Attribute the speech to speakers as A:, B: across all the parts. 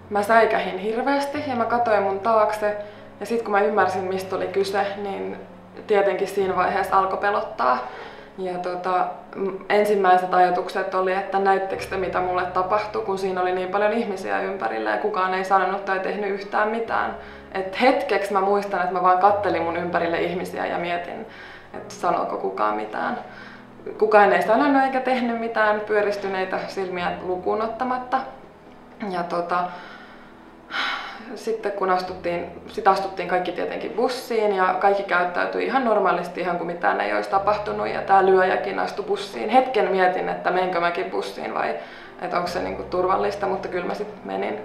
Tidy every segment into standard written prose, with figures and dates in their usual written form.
A: mä säikähin hirveästi ja mä katsoin mun taakse. Ja sitten kun mä ymmärsin, mistä oli kyse, niin tietenkin siinä vaiheessa alkoi pelottaa. Ja ensimmäiset ajatukset oli, että näittekö te mitä mulle tapahtui, kun siinä oli niin paljon ihmisiä ympärillä ja kukaan ei sanonut tai tehnyt yhtään mitään. Et hetkeksi mä muistan, että mä vaan kattelin mun ympärille ihmisiä ja mietin, että sanooko kukaan mitään. Kukaan ei sanonut eikä tehnyt mitään, pyöristyneitä silmiä lukuun ottamatta. Ja sitten kun astuttiin kaikki tietenkin bussiin ja kaikki käyttäytyi ihan normaalisti, ihan kuin mitään ei olisi tapahtunut. Ja tää lyöjäkin astui bussiin. Hetken mietin, että menkö mäkin bussiin vai että onko se niinku turvallista, mutta kyllä mä sitten menin.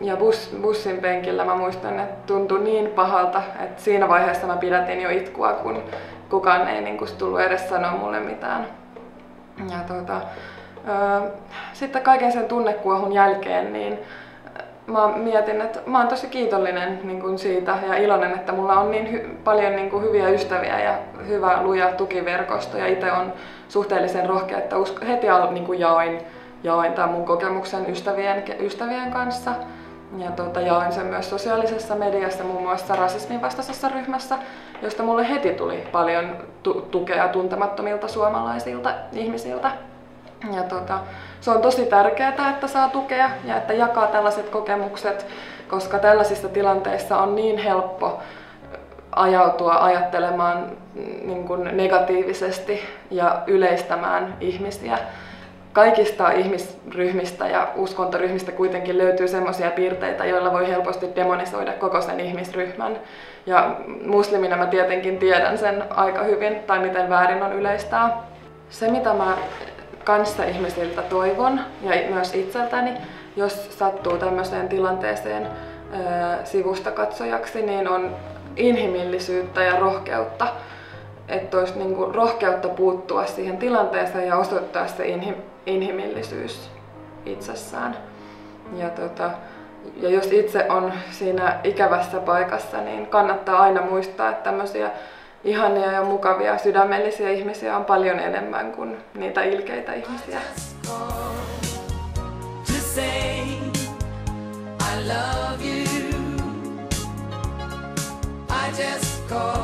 A: Ja bussin penkillä mä muistan, että tuntui niin pahalta, että siinä vaiheessa mä pidätin jo itkua, kun kukaan ei niinku tullut edes sanoa mulle mitään. Ja sitten kaiken sen tunnekuohun jälkeen niin mä mietin, että mä oon tosi kiitollinen niin siitä ja iloinen, että mulla on niin paljon niin hyviä ystäviä ja hyvä luja tukiverkosto ja itse on suhteellisen rohkea, että heti niin jaoin tämän mun kokemuksen ystävien kanssa. Ja jaoin sen myös sosiaalisessa mediassa, muun muassa rasismin vastaisessa ryhmässä, josta mulle heti tuli paljon tukea tuntemattomilta suomalaisilta ihmisiltä. Ja se on tosi tärkeää, että saa tukea ja että jakaa tällaiset kokemukset, koska tällaisissa tilanteissa on niin helppo ajautua ajattelemaan niin kuin negatiivisesti ja yleistämään ihmisiä. Kaikista ihmisryhmistä ja uskontoryhmistä kuitenkin löytyy sellaisia piirteitä, joilla voi helposti demonisoida koko sen ihmisryhmän. Ja muslimina mä tietenkin tiedän sen aika hyvin, tai miten väärin on yleistää. Se, mitä mä kanssaihmisiltä toivon ja myös itseltäni, jos sattuu tämmöiseen tilanteeseen sivusta katsojaksi, niin on inhimillisyyttä ja rohkeutta. Että olisi niinku rohkeutta puuttua siihen tilanteeseen ja osoittaa se inhimillisyys itsessään. Ja jos itse on siinä ikävässä paikassa, niin kannattaa aina muistaa, että tämmöisiä ihania ja mukavia sydämellisiä ihmisiä on paljon enemmän kuin niitä ilkeitä ihmisiä. I love you. I just call